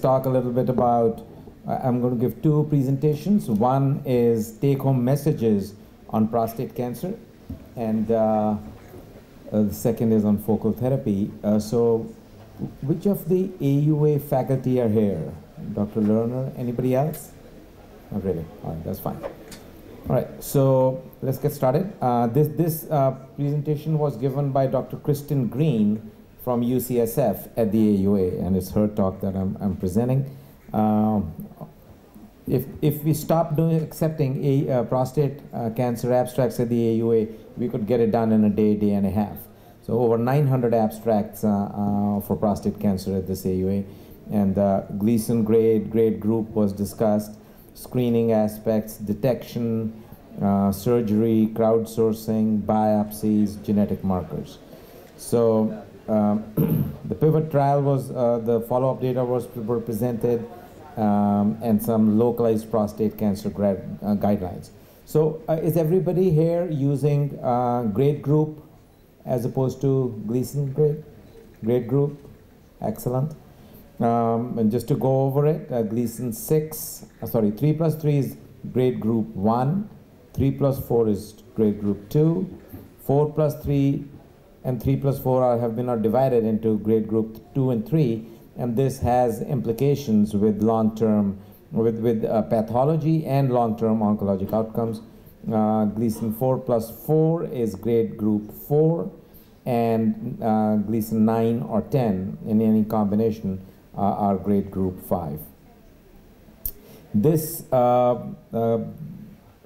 talk a little bit about, I'm going to give two presentations. One is take-home messages on prostate cancer, and the second is on focal therapy. So which of the AUA faculty are here? Dr. Lerner, anybody else? Not really. All right, that's fine. All right, so let's get started. This presentation was given by Dr. Kristen Green from UCSF at the AUA, and it's her talk that I'm presenting. If we stop accepting prostate cancer abstracts at the AUA, we could get it done in a day and a half. So over 900 abstracts for prostate cancer at this AUA, and Gleason grade group was discussed, screening aspects, detection, surgery, crowdsourcing, biopsies, genetic markers. So the pivot trial was, the follow-up data were presented, and some localized prostate cancer guidelines. So is everybody here using grade group as opposed to Gleason grade group? Excellent. And just to go over it, Gleason 3 plus 3 is grade group 1, 3 plus 4 is grade group 2, 4 plus 3 and 3 plus 4 have been divided into grade group 2 and 3, and this has implications with long-term, with pathology and long-term oncologic outcomes. Gleason 4 plus 4 is grade group 4, and Gleason 9 or 10 in any combination are grade group 5. This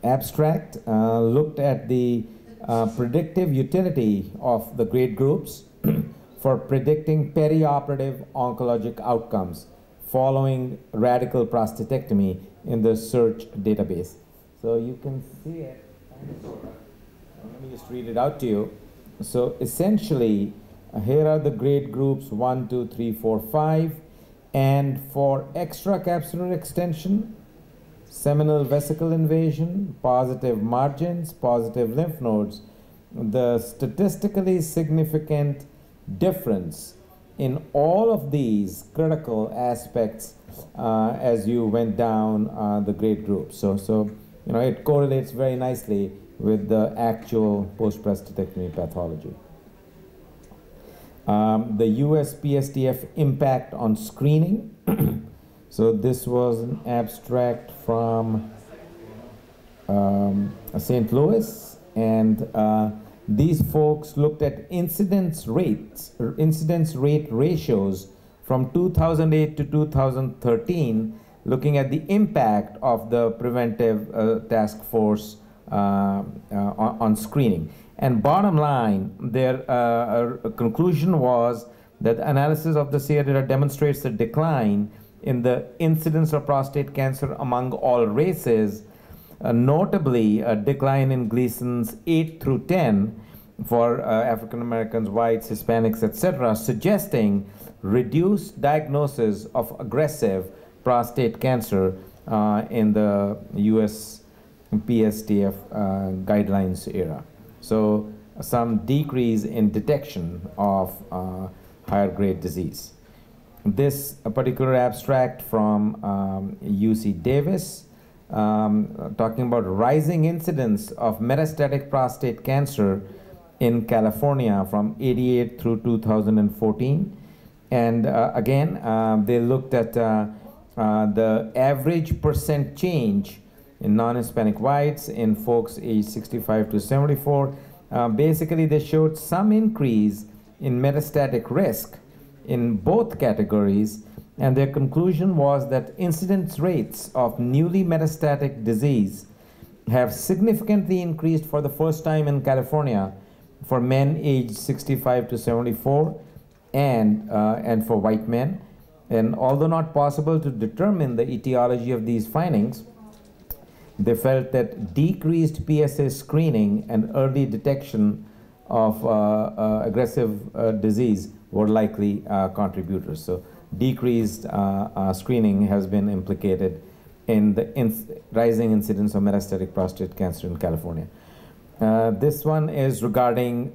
abstract looked at the predictive utility of the grade groups for predicting perioperative oncologic outcomes following radical prostatectomy in the SEARCH database. So you can see it. Let me just read it out to you. So essentially, here are the grade groups 1, 2, 3, 4, 5. And for extracapsular extension, seminal vesicle invasion, positive margins, positive lymph nodes, the statistically significant difference in all of these critical aspects as you went down the grade groups. So you know, it correlates very nicely with the actual post-prostatectomy pathology. The US PSTF impact on screening. So this was an abstract from St. Louis, and these folks looked at incidence rate ratios from 2008 to 2013, looking at the impact of the preventive task force on screening. And bottom line, their conclusion was that analysis of the SUA data demonstrates a decline in the incidence of prostate cancer among all races, notably a decline in Gleason's 8 through 10 for African Americans, whites, Hispanics, etc., suggesting reduced diagnosis of aggressive prostate cancer in the US PSTF guidelines era. So some decrease in detection of higher grade disease. This particular abstract from UC Davis, talking about rising incidence of metastatic prostate cancer in California from 88 through 2014. And again, they looked at the average percent change in non-Hispanic whites, in folks aged 65 to 74. Basically, they showed some increase in metastatic risk in both categories, and their conclusion was that incidence rates of newly metastatic disease have significantly increased for the first time in California for men aged 65 to 74 and for white men. And although not possible to determine the etiology of these findings, they felt that decreased PSA screening and early detection of aggressive disease were likely contributors. So decreased screening has been implicated in the rising incidence of metastatic prostate cancer in California. This one is regarding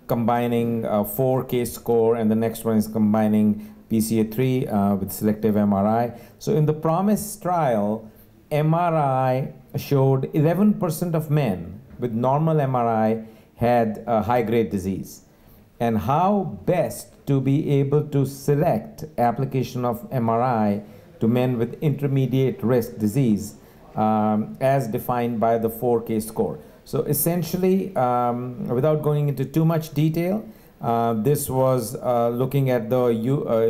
combining 4K score, and the next one is combining PCA3 with selective MRI. So in the PROMISE trial, MRI showed 11% of men with normal MRI had high-grade disease. And how best to be able to select application of MRI to men with intermediate risk disease as defined by the 4K score. So essentially, without going into too much detail, this was looking at the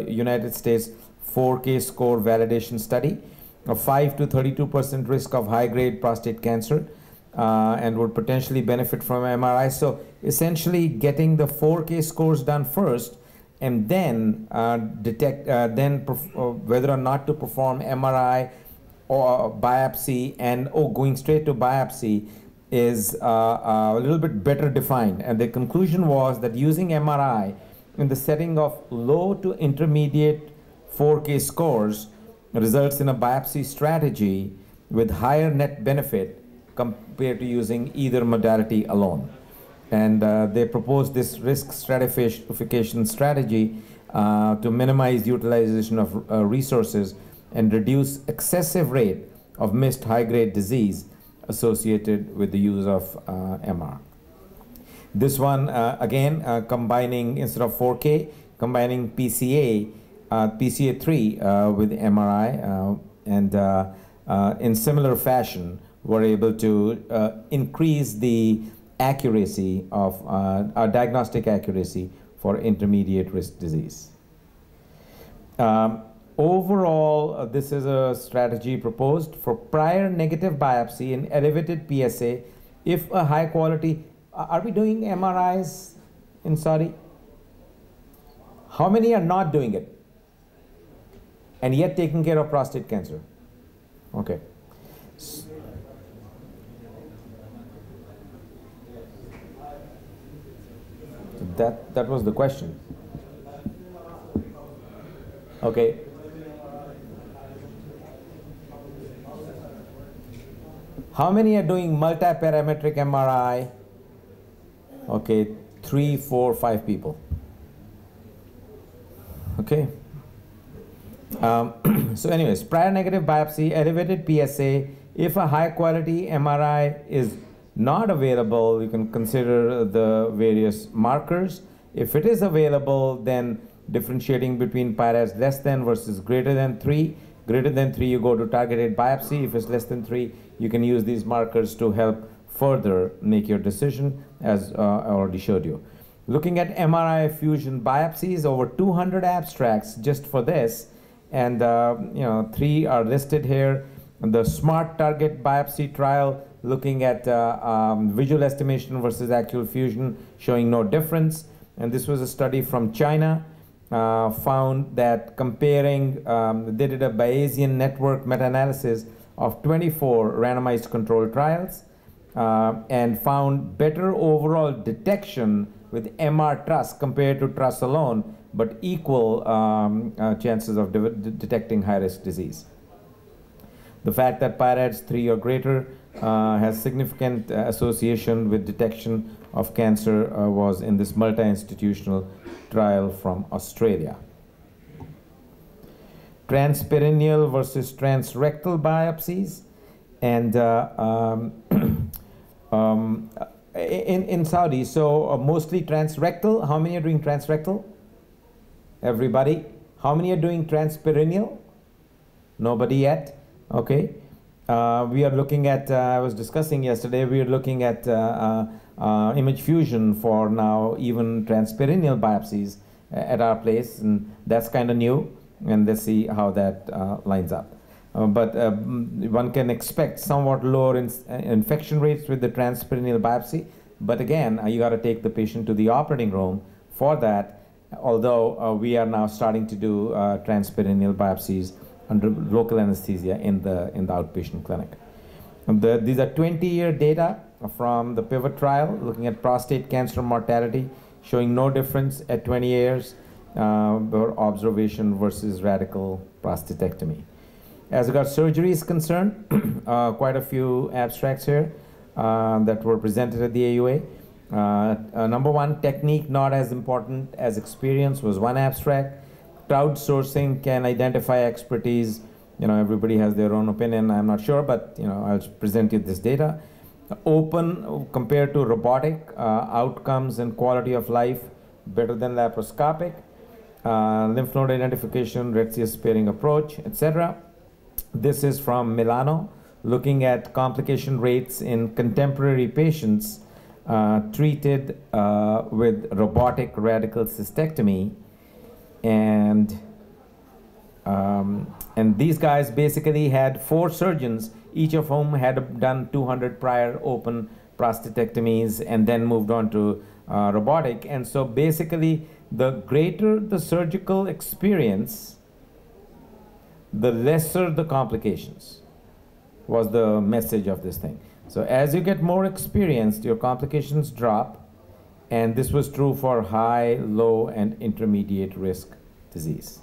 United States 4K score validation study of 5 to 32% risk of high-grade prostate cancer and would potentially benefit from MRI. So essentially getting the 4K scores done first and then detect whether or not to perform MRI or biopsy, and going straight to biopsy is a little bit better defined. And the conclusion was that using MRI in the setting of low to intermediate 4K scores results in a biopsy strategy with higher net benefit compared to using either modality alone. And they proposed this risk stratification strategy to minimize utilization of resources and reduce excessive rate of missed high-grade disease associated with the use of MR. This one, again, combining, instead of 4K, combining PCA3 with MRI, and in similar fashion, were able to increase the accuracy of diagnostic accuracy for intermediate risk disease. Overall, this is a strategy proposed for prior negative biopsy in elevated PSA. If a high quality, are we doing MRIs in Saudi? How many are not doing it and yet taking care of prostate cancer? Okay. That was the question. Okay. How many are doing multi-parametric MRI? Okay, 3, 4, 5 people. Okay. So anyways, prior negative biopsy, elevated PSA. If a high quality MRI is not available, you can consider the various markers. If it is available, then differentiating between PIRADS less than versus greater than 3. Greater than 3, you go to targeted biopsy. If it's less than 3, you can use these markers to help further make your decision, as I already showed you. Looking at MRI fusion biopsies, over 200 abstracts just for this, and 3 are listed here. The SMART target biopsy trial, looking at visual estimation versus actual fusion, showing no difference. And this was a study from China. Found that comparing, they did a Bayesian network meta-analysis of 24 randomized controlled trials and found better overall detection with MR TRUS compared to TRUS alone, but equal chances of detecting high-risk disease. The fact that PIRADS 3 or greater has significant association with detection of cancer was in this multi-institutional trial from Australia. Transperineal versus transrectal biopsies, and in Saudi, so mostly transrectal. How many are doing transrectal? Everybody. How many are doing transperineal? Nobody yet. Okay. We are looking at, I was discussing yesterday, we are looking at image fusion for now even transperineal biopsies at our place, and that's kind of new, and let's see how that lines up. But one can expect somewhat lower infection rates with the transperineal biopsy, but again, you got to take the patient to the operating room for that, although we are now starting to do transperineal biopsies under local anesthesia in the outpatient clinic. These are 20-year data from the PIVOT trial looking at prostate cancer mortality, showing no difference at 20 years observation versus radical prostatectomy. As regards surgery is concerned, quite a few abstracts here that were presented at the AUA. Number one, technique not as important as experience was one abstract. crowdsourcing can identify expertise. You know, everybody has their own opinion, I'm not sure, but you know, I'll present you this data. Open compared to robotic, outcomes and quality of life better than laparoscopic. Lymph node identification, Retzius sparing approach, etc. This is from Milano, looking at complication rates in contemporary patients treated with robotic radical cystectomy. And these guys basically had 4 surgeons, each of whom had done 200 prior open prostatectomies and then moved on to robotic. And so basically, the greater the surgical experience, the lesser the complications, was the message of this thing. So as you get more experienced, your complications drop, and this was true for high, low, and intermediate risk disease.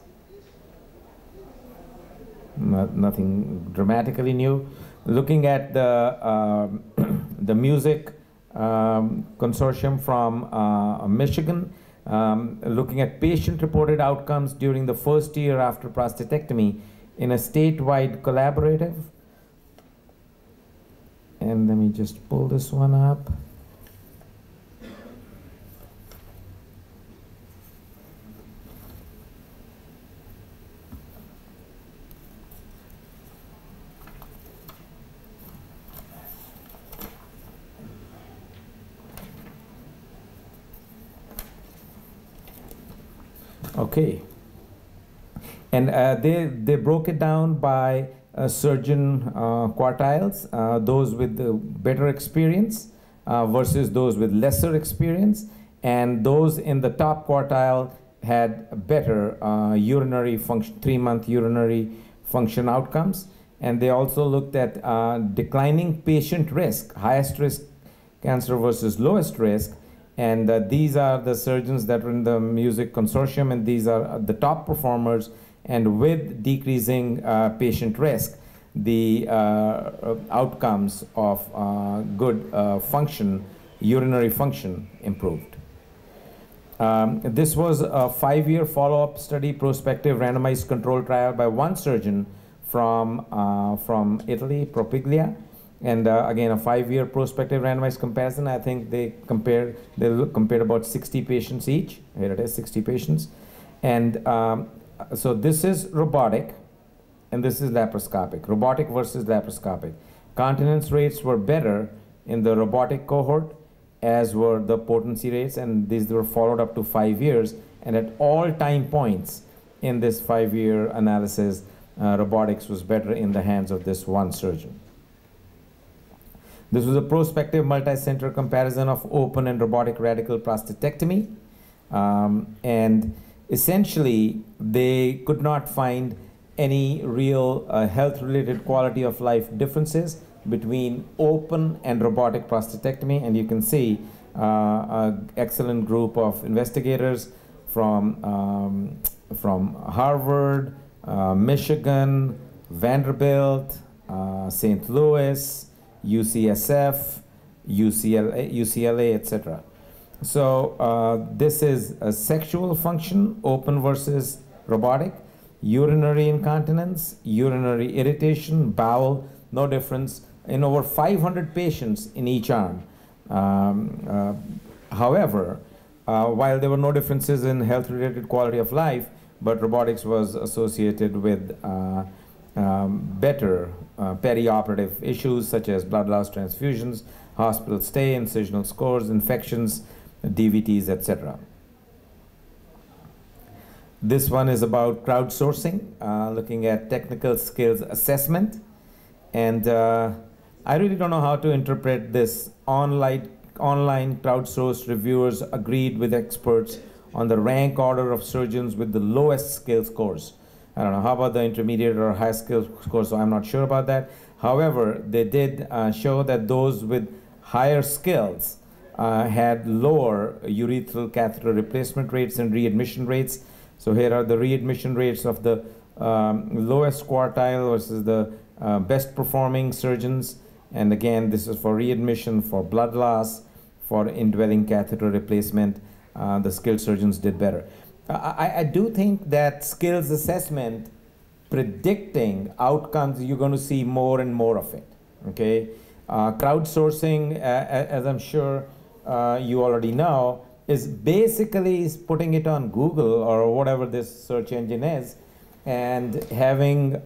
Nothing dramatically new. Looking at the the music consortium from Michigan, looking at patient-reported outcomes during the first year after prostatectomy in a statewide collaborative. And let me just pull this one up. Okay, and they broke it down by surgeon quartiles, those with the better experience versus those with lesser experience, and those in the top quartile had better urinary function, 3-month urinary function outcomes. And they also looked at declining patient risk, highest risk cancer versus lowest risk. And these are the surgeons that were in the music consortium, and these are the top performers. And with decreasing patient risk, the outcomes of good function, urinary function, improved. This was a 5-year follow-up study, prospective randomized control trial by one surgeon from Italy, Propiglia. And again, a 5-year prospective randomized comparison. I think they compared about 60 patients each. Here it is, 60 patients. And so this is robotic, and this is laparoscopic. Robotic versus laparoscopic. Continence rates were better in the robotic cohort, as were the potency rates, and these were followed up to 5 years. And at all time points in this 5-year analysis, robotics was better in the hands of this one surgeon. This was a prospective multi-center comparison of open and robotic radical prostatectomy. And essentially, they could not find any real health-related quality of life differences between open and robotic prostatectomy. And you can see an excellent group of investigators from Harvard, Michigan, Vanderbilt, St. Louis, UCSF, UCLA, etc. So this is a sexual function, open versus robotic, urinary incontinence, urinary irritation, bowel, no difference in over 500 patients in each arm. However, while there were no differences in health-related quality of life, but robotics was associated with better perioperative issues such as blood loss, transfusions, hospital stay, incisional scores, infections, DVTs, etc. This one is about crowdsourcing, looking at technical skills assessment. And I really don't know how to interpret this. Online crowdsourced reviewers agreed with experts on the rank order of surgeons with the lowest skill scores. I don't know, how about the intermediate or high skill scores? So I'm not sure about that. However, they did show that those with higher skills had lower urethral catheter replacement rates and readmission rates. So here are the readmission rates of the lowest quartile versus the best performing surgeons. And again, this is for readmission, for blood loss, for indwelling catheter replacement. The skilled surgeons did better. I do think that skills assessment predicting outcomes, you're going to see more and more of it. Okay, crowdsourcing, as I'm sure you already know, is basically putting it on Google or whatever this search engine is, and having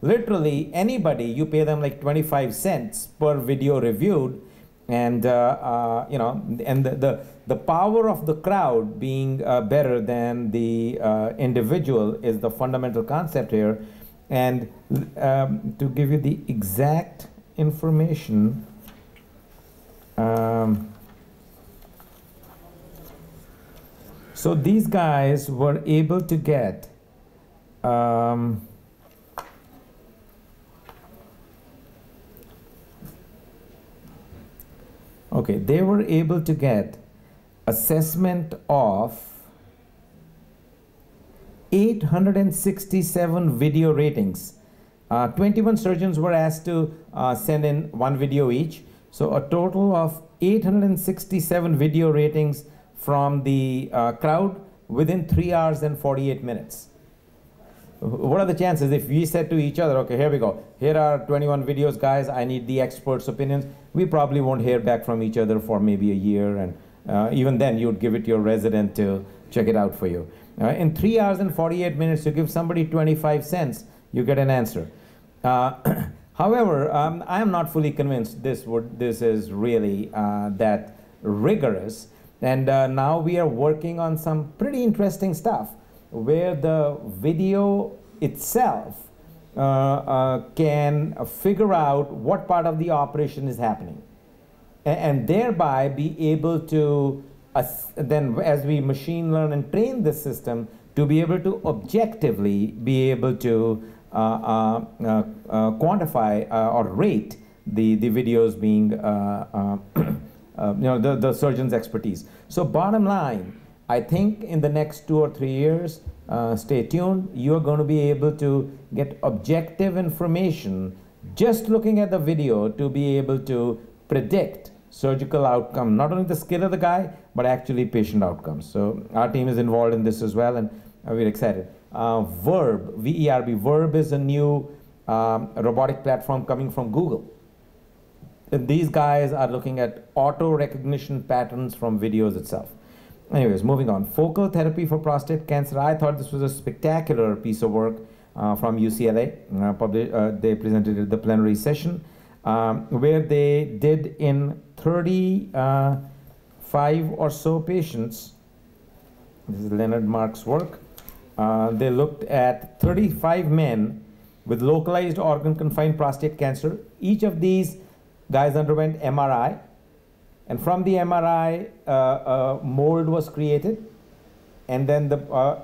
literally anybody, you pay them like 25 cents per video reviewed, and you know, and the power of the crowd being better than the individual is the fundamental concept here. And to give you the exact information, so these guys were able to get okay, they were able to get assessment of 867 video ratings. 21 surgeons were asked to send in one video each. So a total of 867 video ratings from the crowd within 3 hours and 48 minutes. What are the chances if we said to each other, okay, here we go, here are 21 videos, guys, I need the experts' opinions. We probably won't hear back from each other for maybe a year, and even then you'd give it to your resident to check it out for you. In 3 hours and 48 minutes, you give somebody 25 cents, you get an answer. However, I am not fully convinced this is really that rigorous. And now we are working on some pretty interesting stuff where the video itself can figure out what part of the operation is happening, and thereby be able to, then as we machine learn and train the system, to be able to objectively be able to quantify or rate the videos being you know, the surgeon's expertise. So bottom line, I think in the next 2 or 3 years, stay tuned, you are going to be able to get objective information just looking at the video to be able to predict surgical outcome, not only the skill of the guy, but actually patient outcomes. So our team is involved in this as well, and we're excited. Verb, V-E-R-B, Verb is a new robotic platform coming from Google. And these guys are looking at auto recognition patterns from videos itself. Anyways, moving on. Focal therapy for prostate cancer. I thought this was a spectacular piece of work from UCLA. They presented it at the plenary session, where they did in 35 or so patients. This is Leonard Mark's work. They looked at 35 men with localized organ-confined prostate cancer. Each of these guys underwent MRI. And from the MRI, a mold was created, and then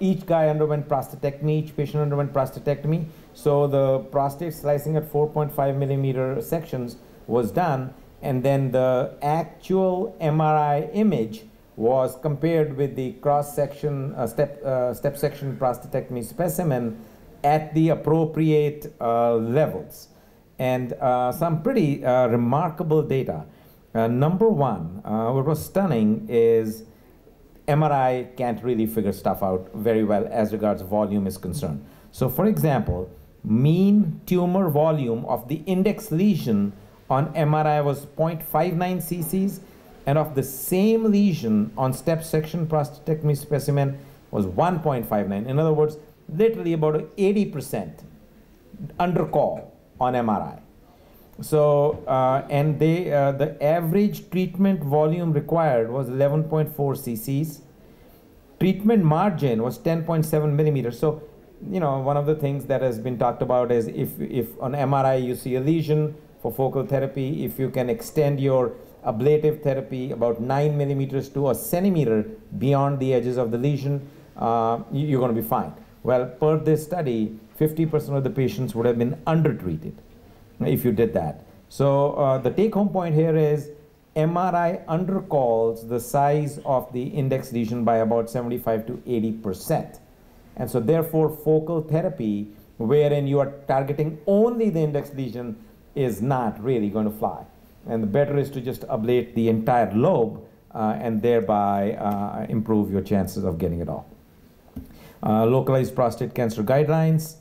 each guy underwent prostatectomy, each patient underwent prostatectomy. So the prostate slicing at 4.5 millimeter sections was done, and then the actual MRI image was compared with the cross-section, step section prostatectomy specimen at the appropriate levels. And some pretty remarkable data. Number one, what was stunning is MRI can't really figure stuff out very well as regards volume is concerned. So for example, mean tumor volume of the index lesion on MRI was 0.59 cc's, and of the same lesion on step section prostatectomy specimen was 1.59. In other words, literally about 80% undercall on MRI. So, and the average treatment volume required was 11.4 cc's. Treatment margin was 10.7 millimeters. So, you know, one of the things that has been talked about is if on MRI you see a lesion for focal therapy, if you can extend your ablative therapy about 9 millimeters to a centimeter beyond the edges of the lesion, you're going to be fine. Well, per this study, 50% of the patients would have been undertreated if you did that. So the take-home point here is MRI undercalls the size of the index lesion by about 75 to 80%. And so therefore focal therapy, wherein you are targeting only the index lesion, is not really going to fly. And the better is to just ablate the entire lobe and thereby improve your chances of getting it all. Localized prostate cancer guidelines.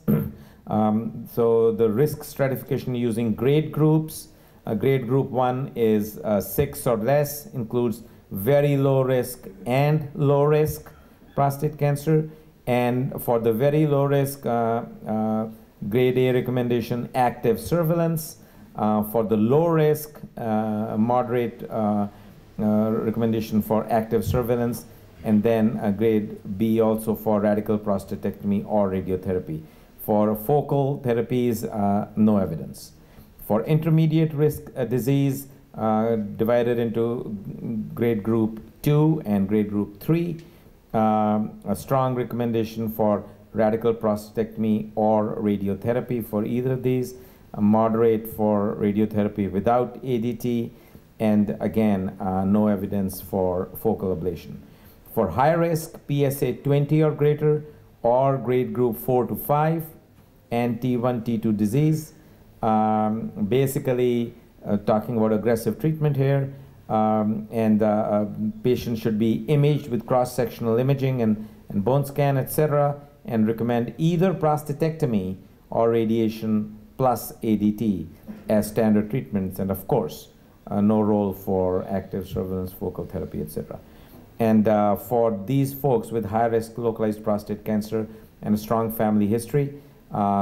So the risk stratification using grade groups. Grade group 1 is 6 or less, includes very low risk and low risk prostate cancer. And for the very low risk, grade A recommendation, active surveillance. For the low risk, moderate recommendation for active surveillance. And then grade B also for radical prostatectomy or radiotherapy. For focal therapies, no evidence. For intermediate risk disease, divided into grade group 2 and grade group 3, a strong recommendation for radical prostatectomy or radiotherapy for either of these, a moderate for radiotherapy without ADT, and again, no evidence for focal ablation. For high risk, PSA 20 or greater, or grade group 4 to 5, and T1, T2 disease. Basically, talking about aggressive treatment here, patient should be imaged with cross-sectional imaging and bone scan, etc., and recommend either prostatectomy or radiation plus ADT as standard treatments, and of course, no role for active surveillance, focal therapy, etc. And for these folks with high-risk localized prostate cancer and a strong family history,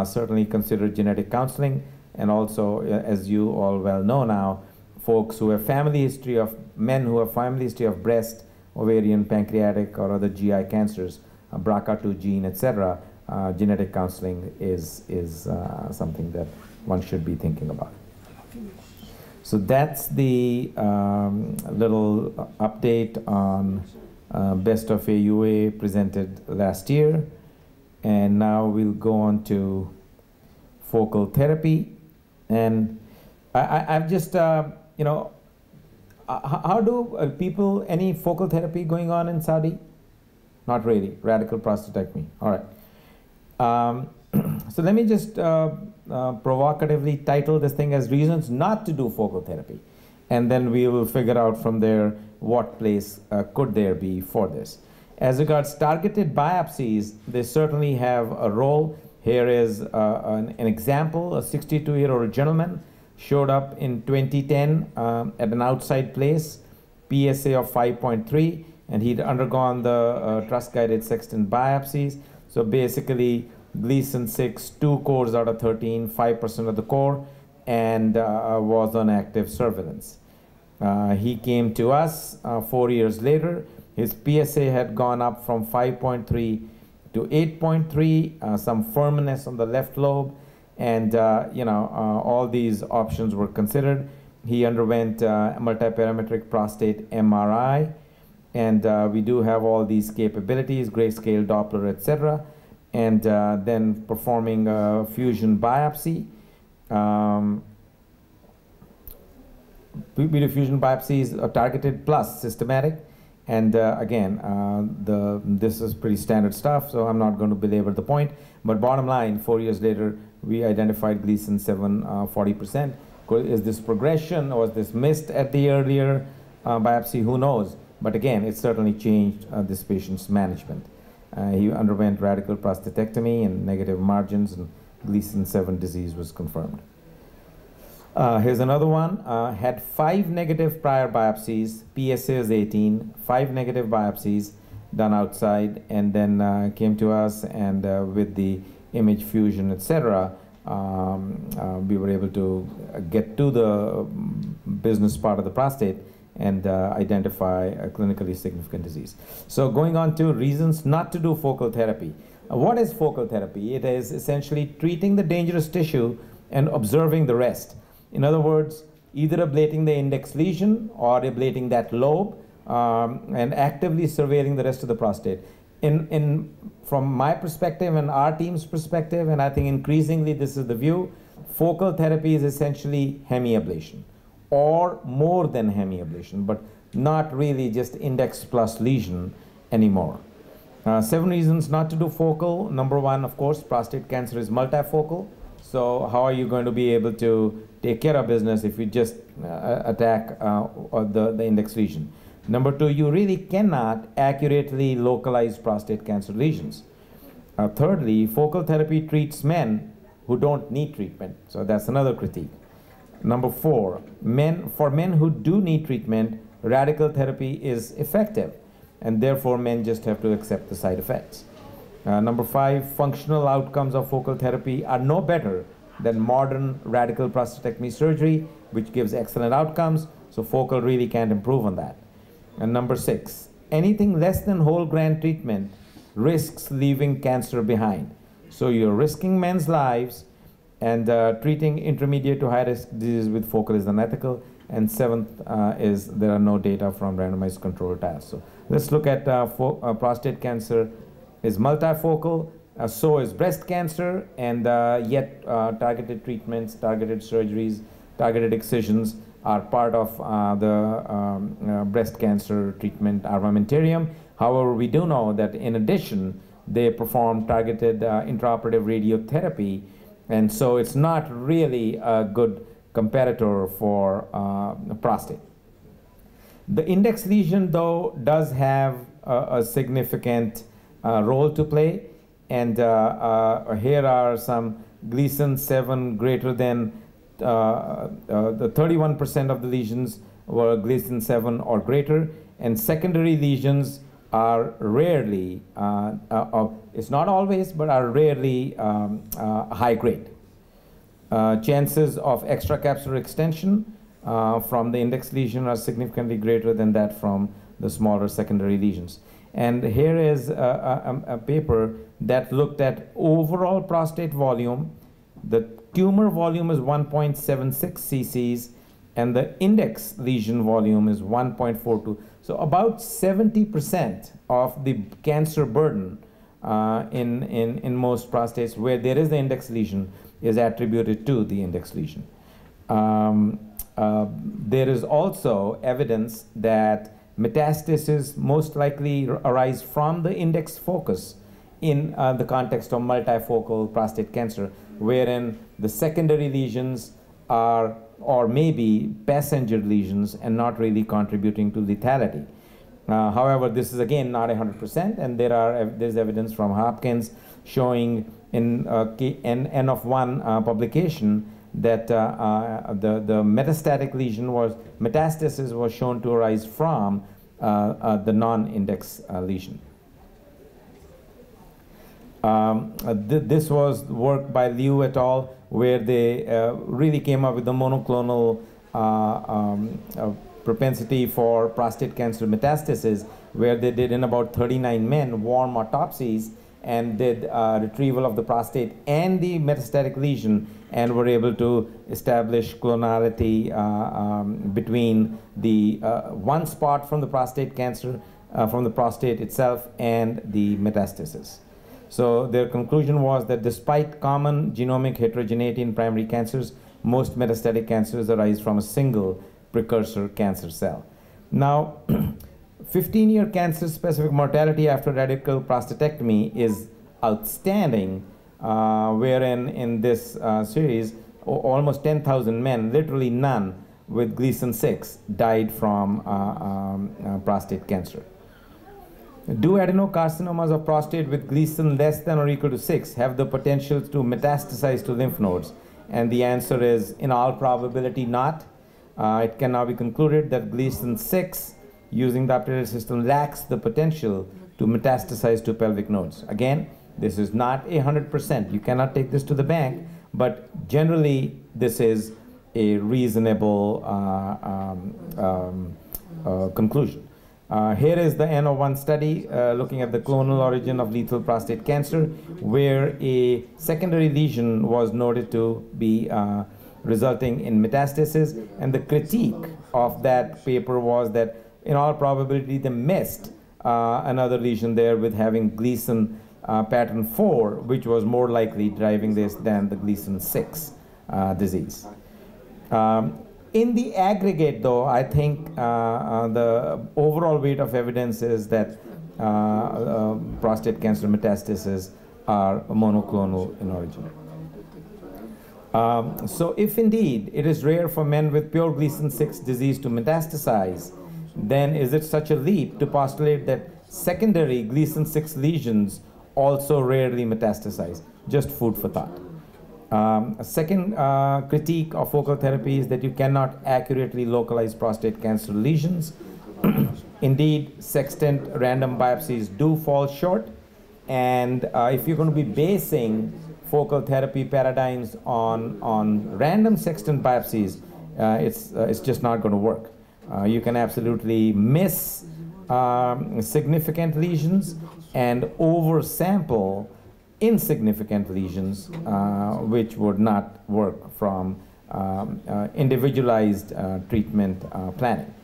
certainly consider genetic counseling. And also, as you all well know now, folks who have family history of men who have family history of breast, ovarian, pancreatic, or other GI cancers, BRCA2 gene, etc., genetic counseling is something that one should be thinking about. So that's the little update on Best of AUA presented last year. And now we'll go on to focal therapy. And I've just, how do people, any focal therapy going on in Saudi? Not really, radical prostatectomy, all right. So let me just provocatively title this thing as reasons not to do focal therapy. And then we will figure out from there what place could there be for this. As regards targeted biopsies, they certainly have a role. Here is an example. A 62-year-old gentleman showed up in 2010 at an outside place, PSA of 5.3, and he'd undergone the trust-guided sextant biopsies. So basically, Gleason 6, 2 cores out of 13, 5% of the core, and was on active surveillance. He came to us 4 years later. His PSA had gone up from 5.3 to 8.3, some firmness on the left lobe, and all these options were considered. He underwent multiparametric prostate MRI, and we do have all these capabilities, grayscale, Doppler, etc., and then performing a fusion biopsy. Video fusion biopsies are targeted plus systematic. And again, this is pretty standard stuff, so I'm not going to belabor the point. But bottom line, 4 years later, we identified Gleason 7, 40%. Is this progression, or was this missed at the earlier biopsy? Who knows? But again, it certainly changed this patient's management. He underwent radical prostatectomy and negative margins, and Gleason 7 disease was confirmed. Here's another one. Had 5 negative prior biopsies, PSA is 18, 5 negative biopsies done outside, and then came to us, and with the image fusion, etc., we were able to get to the business part of the prostate and identify a clinically significant disease. So going on to reasons not to do focal therapy. What is focal therapy? It is essentially treating the dangerous tissue and observing the rest. In other words, either ablating the index lesion or ablating that lobe and actively surveilling the rest of the prostate. From my perspective and our team's perspective, and I think increasingly this is the view, focal therapy is essentially hemiablation or more than hemiablation, but not really just index plus lesion anymore. 7 reasons not to do focal. Number 1, of course, prostate cancer is multifocal. So how are you going to be able to take care of business if you just attack the index lesion? Number 2, you really cannot accurately localize prostate cancer lesions. Thirdly, focal therapy treats men who don't need treatment. So that's another critique. Number 4, for men who do need treatment, radical therapy is effective, and therefore men just have to accept the side effects. Number 5, functional outcomes of focal therapy are no better than modern radical prostatectomy surgery, which gives excellent outcomes, so focal really can't improve on that. And number 6, anything less than whole gland treatment risks leaving cancer behind. So you're risking men's lives, and treating intermediate to high-risk disease with focal is unethical. And 7th is there are no data from randomized control trials. So let's look at prostate cancer is multifocal, so is breast cancer, and yet targeted treatments, targeted surgeries, targeted excisions are part of the breast cancer treatment armamentarium. However, we do know that in addition, they perform targeted intraoperative radiotherapy, and so it's not really a good comparator for prostate. The index lesion, though, does have a significant role to play, and here are some Gleason 7 greater than the 31% of the lesions were Gleason 7 or greater, and secondary lesions are rarely, it's not always, but are rarely high grade. Chances of extracapsular extension from the index lesion are significantly greater than that from the smaller secondary lesions. And here is a paper that looked at overall prostate volume. The tumor volume is 1.76 cc's, and the index lesion volume is 1.42. So about 70% of the cancer burden in most prostates where there is the index lesion is attributed to the index lesion. There is also evidence that metastases most likely arise from the index focus in the context of multifocal prostate cancer, wherein the secondary lesions are or maybe passenger lesions and not really contributing to lethality. However, this is again not 100%, and there's evidence from Hopkins showing in N of 1 publication that the metastatic lesion metastasis was shown to arise from the non-index lesion. This was work by Liu et al., where they really came up with the monoclonal propensity for prostate cancer metastasis, where they did in about 39 men warm autopsies and did retrieval of the prostate and the metastatic lesion, and were able to establish clonality between the one spot from the prostate cancer, from the prostate itself, and the metastasis. So their conclusion was that despite common genomic heterogeneity in primary cancers, most metastatic cancers arise from a single precursor cancer cell. Now, 15-year cancer-specific mortality after radical prostatectomy is outstanding, wherein in this series, almost 10,000 men, literally none, with Gleason 6 died from prostate cancer. Do adenocarcinomas of prostate with Gleason less than or equal to 6 have the potential to metastasize to lymph nodes? And the answer is, in all probability, not. It can now be concluded that Gleason 6 using the updated system lacks the potential to metastasize to pelvic nodes. Again, this is not 100%. You cannot take this to the bank, but generally this is a reasonable conclusion. Here is the N01 study looking at the clonal origin of lethal prostate cancer, where a secondary lesion was noted to be resulting in metastasis, and the critique of that paper was that in all probability they missed another lesion there with having Gleason pattern 4, which was more likely driving this than the Gleason 6 disease. In the aggregate, though, I think the overall weight of evidence is that prostate cancer metastases are monoclonal in origin. So if indeed it is rare for men with pure Gleason 6 disease to metastasize, then is it such a leap to postulate that secondary Gleason 6 lesions also rarely metastasize. Just food for thought. A second critique of focal therapy is that you cannot accurately localize prostate cancer lesions. Indeed, sextant random biopsies do fall short, and if you're going to be basing focal therapy paradigms on random sextant biopsies, it's just not going to work. You can absolutely miss significant lesions and oversample insignificant lesions, which would not work from individualized treatment planning.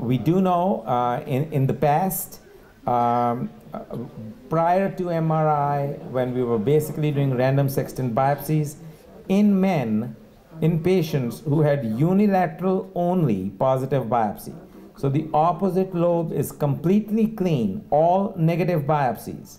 We do know in the past, prior to MRI, when we were basically doing random sextant biopsies, in men, in patients who had unilateral only positive biopsy. So the opposite lobe is completely clean, all negative biopsies.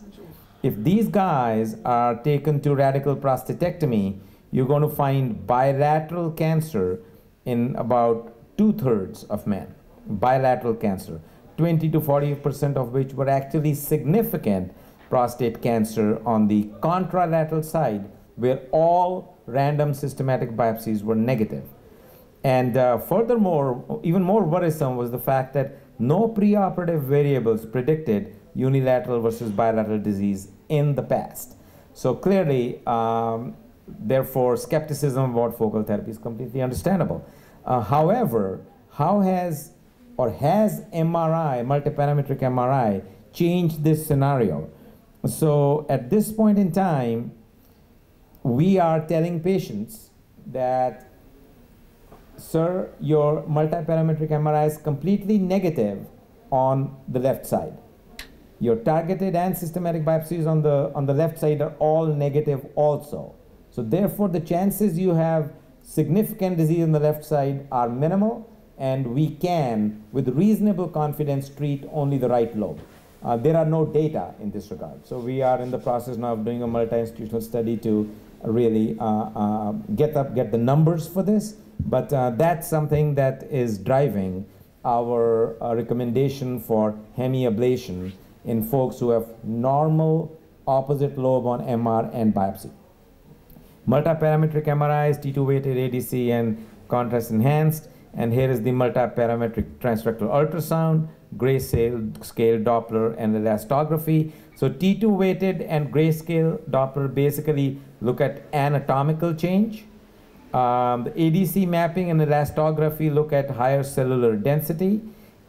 If these guys are taken to radical prostatectomy, you're going to find bilateral cancer in about 2/3 of men. Bilateral cancer, 20 to 40% of which were actually significant prostate cancer on the contralateral side, where all random systematic biopsies were negative. And furthermore, even more worrisome was the fact that no preoperative variables predicted unilateral versus bilateral disease in the past. So clearly, therefore, skepticism about focal therapy is completely understandable. However, has MRI, multiparametric MRI, changed this scenario? So at this point in time, we are telling patients that, sir, your multiparametric MRI is completely negative on the left side. Your targeted and systematic biopsies on the left side are all negative also. So therefore, the chances you have significant disease on the left side are minimal, and we can, with reasonable confidence, treat only the right lobe. There are no data in this regard. So we are in the process now of doing a multi-institutional study to really get the numbers for this. But that's something that is driving our recommendation for hemiablation in folks who have normal opposite lobe on MR and biopsy. Multiparametric MRIs, T2 weighted ADC, and contrast enhanced. And here is the multiparametric transrectal ultrasound, grayscale Doppler, and elastography. So T2 weighted and grayscale Doppler basically look at anatomical change. The ADC mapping and elastography look at higher cellular density,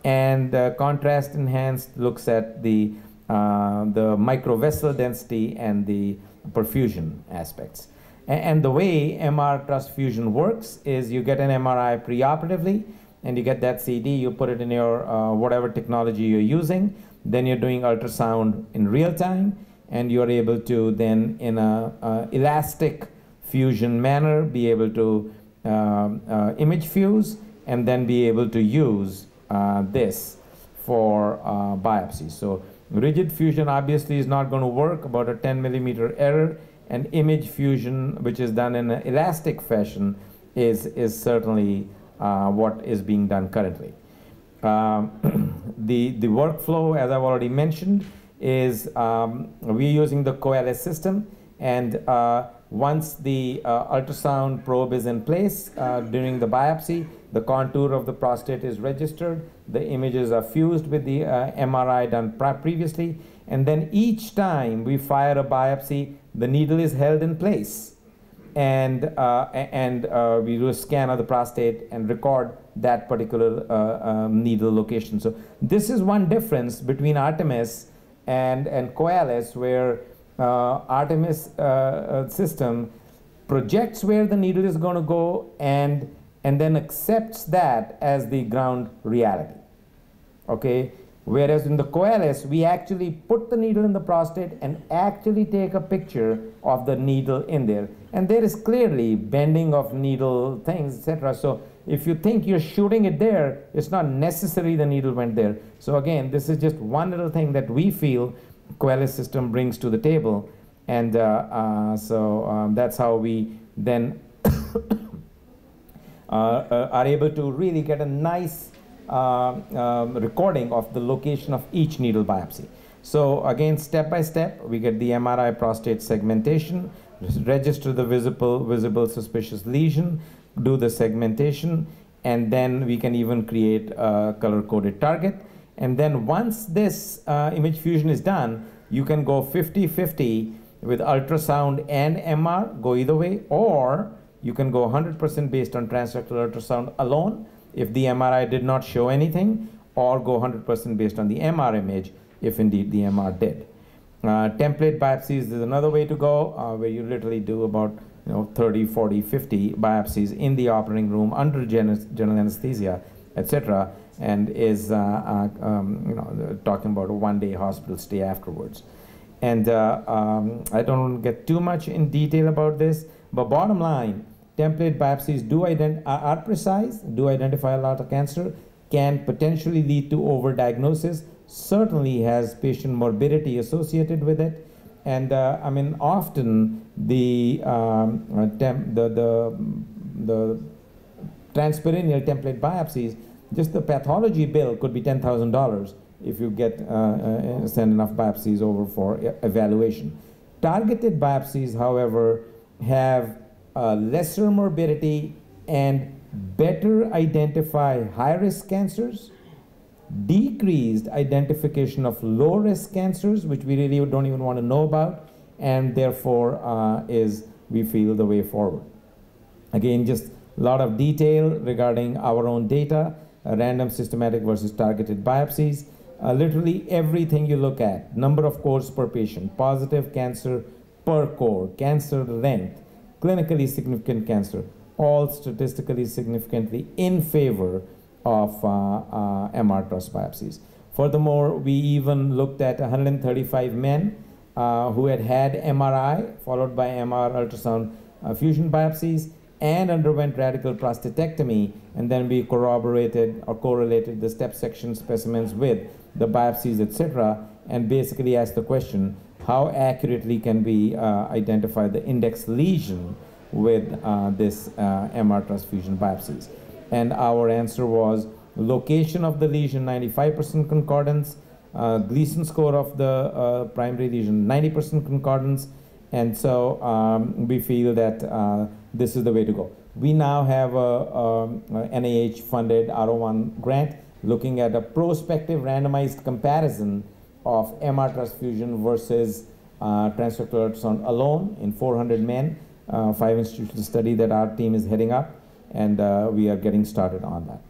and contrast enhanced looks at the microvessel density and the perfusion aspects. And the way MR transfusion works is you get an MRI preoperatively, and you get that CD, you put it in your whatever technology you're using, then you're doing ultrasound in real time, and you're able to then, in a elastic fusion manner, be able to image fuse, and then be able to use this for biopsy. So rigid fusion obviously is not going to work, about a 10 millimeter error, and image fusion, which is done in an elastic fashion, is certainly what is being done currently. The workflow, as I've already mentioned, is we're using the Coalesce system, and once the ultrasound probe is in place during the biopsy, the contour of the prostate is registered, the images are fused with the MRI done previously, and then each time we fire a biopsy, the needle is held in place, and we do a scan of the prostate and record that particular needle location. So this is one difference between Artemis and Coalesce, where Artemis system projects where the needle is going to go and then accepts that as the ground reality. Okay? Whereas in the Coalesce, we actually put the needle in the prostate and actually take a picture of the needle in there. And there is clearly bending of needle things, etc. So if you think you're shooting it there, it's not necessary the needle went there. So again, this is just one little thing that we feel Coalesce system brings to the table. And that's how we then are able to really get a nice recording of the location of each needle biopsy. So again, step by step, we get the MRI prostate segmentation, register the visible suspicious lesion, do the segmentation, and then we can even create a color-coded target. And then once this image fusion is done, you can go 50-50 with ultrasound and MR, go either way, or you can go 100% based on transrectal ultrasound alone if the MRI did not show anything, or go 100% based on the MR image if indeed the MR did. Template biopsies is another way to go, where you literally do about 30, 40, 50 biopsies in the operating room under general anesthesia, etc., and is talking about a one-day hospital stay afterwards. And I don't want to get too much in detail about this, but bottom line, template biopsies are precise, do identify a lot of cancer, can potentially lead to overdiagnosis, certainly has patient morbidity associated with it, and I mean, often the transperineal template biopsies, just the pathology bill could be $10,000 if you get send enough biopsies over for evaluation. Targeted biopsies, however, have lesser morbidity and better identify high-risk cancers, decreased identification of low-risk cancers, which we really don't even want to know about, and therefore we feel, the way forward. Again, just a lot of detail regarding our own data, random systematic versus targeted biopsies, literally everything you look at, number of cores per patient, positive cancer per core, cancer length, clinically significant cancer, all statistically significantly in favor of MR trust biopsies. Furthermore, we even looked at 135 men who had MRI followed by MR ultrasound fusion biopsies and underwent radical prostatectomy, and then we corroborated or correlated the step section specimens with the biopsies, etc., and basically asked the question, how accurately can we identify the index lesion with this MR transfusion biopsies? And our answer was location of the lesion, 95% concordance, Gleason score of the primary lesion, 90% concordance, and so we feel that this is the way to go. We now have a NIH-funded R01 grant looking at a prospective randomized comparison of MR transfusion versus transrectal ultrasound alone in 400 men, 5 institutional study that our team is heading up, and we are getting started on that.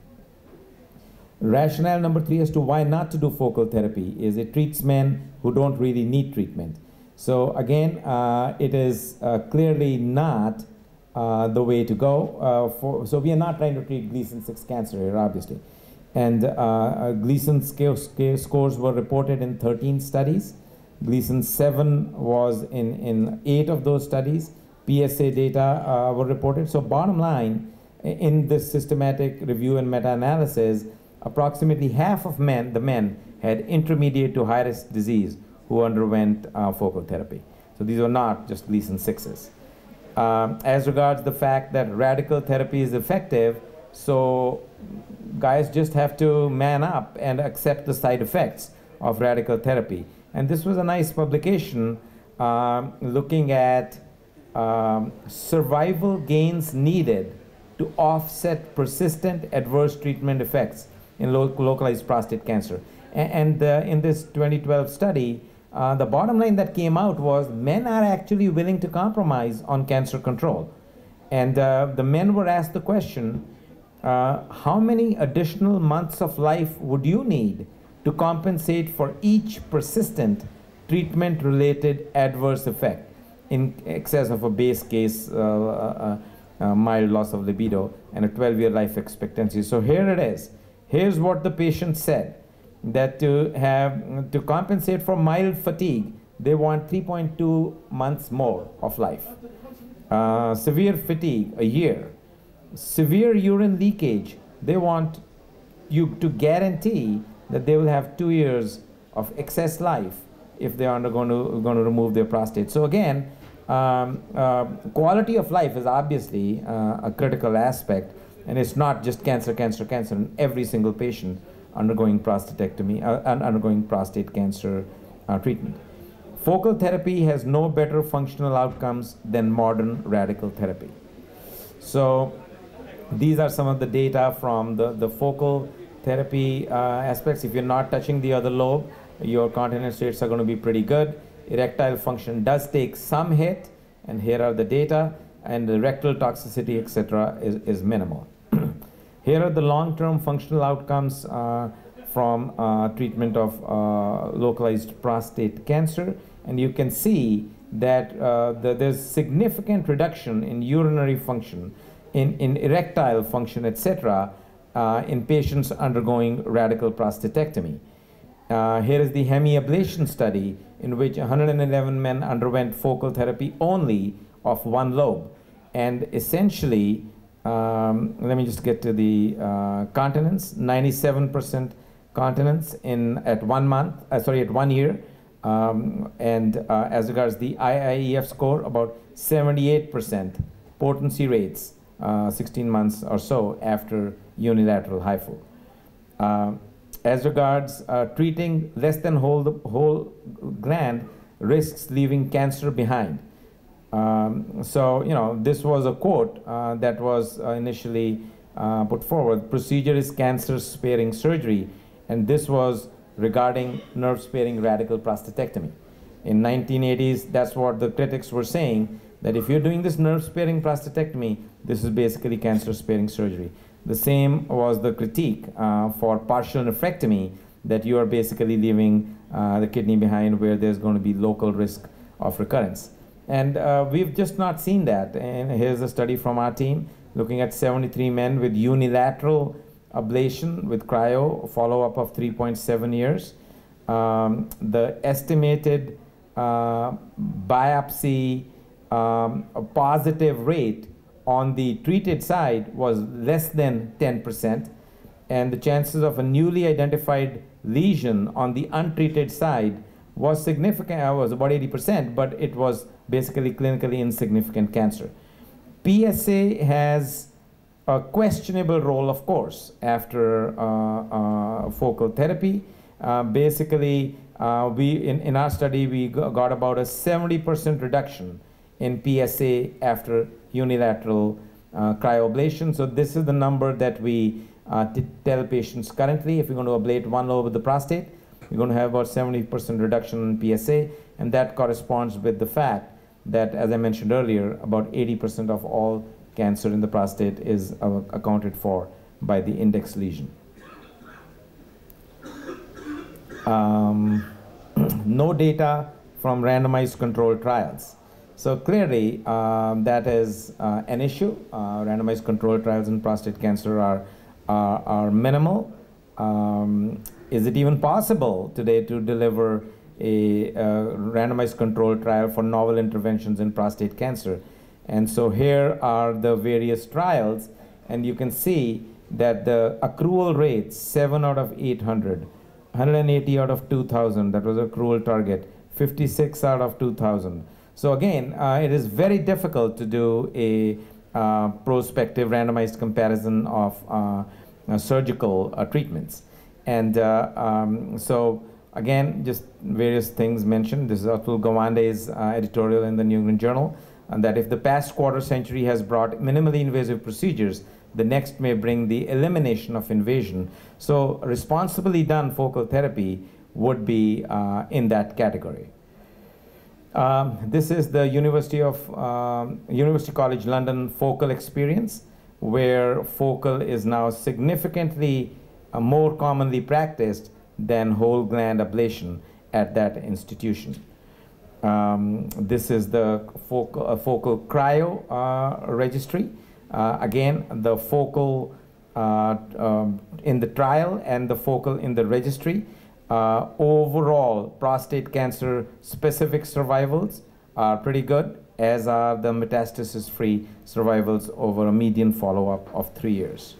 Rationale number 3 as to why not to do focal therapy is it treats men who don't really need treatment. So again, it is clearly not the way to go. So we are not trying to treat Gleason 6 cancer here, obviously. And Gleason scores were reported in 13 studies. Gleason 7 was in 8 of those studies. PSA data were reported. So bottom line, in this systematic review and meta-analysis, approximately half of the men had intermediate to high-risk disease who underwent focal therapy. So these are not just Gleason 6s. As regards the fact that radical therapy is effective, so guys just have to man up and accept the side effects of radical therapy. And this was a nice publication looking at survival gains needed to offset persistent adverse treatment effects in localized prostate cancer. And in this 2012 study, the bottom line that came out was men are actually willing to compromise on cancer control. And the men were asked the question, how many additional months of life would you need to compensate for each persistent treatment-related adverse effect in excess of a base case mild loss of libido and a 12-year life expectancy? So here it is. Here's what the patient said, that to compensate for mild fatigue, they want 3.2 months more of life. Severe fatigue, a year. Severe urine leakage, they want you to guarantee that they will have 2 years of excess life if they are going to remove their prostate. So again, quality of life is obviously a critical aspect, and it's not just cancer, cancer, cancer. Every single patient undergoing prostatectomy, undergoing prostate cancer treatment. Focal therapy has no better functional outcomes than modern radical therapy. So these are some of the data from the focal therapy aspects. If you're not touching the other lobe, your continence rates are going to be pretty good. Erectile function does take some hit, and here are the data, and the rectal toxicity, etc., is minimal. Here are the long-term functional outcomes from treatment of localized prostate cancer, and you can see that there's significant reduction in urinary function, in erectile function, etc., in patients undergoing radical prostatectomy. Here is the hemiablation study in which 111 men underwent focal therapy only of one lobe. And essentially, let me just get to the continence, 97% continence at 1 month, at 1 year. And as regards the IIEF score, about 78% potency rates 16 months or so after unilateral HIFU. As regards treating less than whole gland risks leaving cancer behind. So, you know, this was a quote that was initially put forward. Procedure is cancer-sparing surgery, and this was regarding nerve-sparing radical prostatectomy. In 1980s, that's what the critics were saying, that if you're doing this nerve-sparing prostatectomy, this is basically cancer-sparing surgery. The same was the critique for partial nephrectomy, that you are basically leaving the kidney behind where there's going to be local risk of recurrence. And we've just not seen that. And here's a study from our team looking at 73 men with unilateral ablation with cryo, follow-up of 3.7 years. The estimated biopsy positive rate on the treated side was less than 10%, and the chances of a newly identified lesion on the untreated side was significant, was about 80%, but it was basically clinically insignificant cancer. PSA has a questionable role, of course, after focal therapy. Basically, in our study, we got about a 70% reduction in PSA after unilateral cryoablation. So this is the number that we tell patients currently. If you're going to ablate one lobe of the prostate, you're going to have about 70% reduction in PSA, and that corresponds with the fact that, as I mentioned earlier, about 80% of all cancer in the prostate is accounted for by the index lesion. No data from randomized controlled trials. So clearly, that is an issue. Randomized controlled trials in prostate cancer are minimal. Is it even possible today to deliver a randomized controlled trial for novel interventions in prostate cancer? And so here are the various trials, and you can see that the accrual rates, 7 out of 800, 180 out of 2,000, that was accrual target, 56 out of 2,000. So again, it is very difficult to do a prospective randomized comparison of surgical treatments. And so again, just various things mentioned. This is Atul Gawande's editorial in the New England Journal, and that if the past quarter century has brought minimally invasive procedures, the next may bring the elimination of invasion. So responsibly done focal therapy would be in that category. This is the University College London focal experience, where focal is now significantly more commonly practiced than whole gland ablation at that institution. This is the focal cryo registry. Again, the focal in the trial and the focal in the registry. Overall, prostate cancer specific survivals are pretty good, as are the metastasis-free survivals over a median follow-up of 3 years.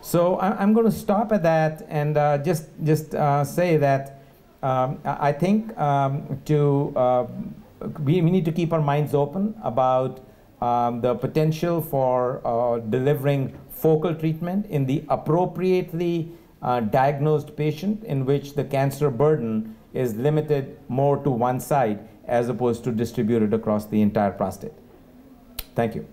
So I'm going to stop at that and just say that I think we need to keep our minds open about the potential for delivering focal treatment in the appropriately diagnosed patient in which the cancer burden is limited more to one side as opposed to distributed across the entire prostate. Thank you.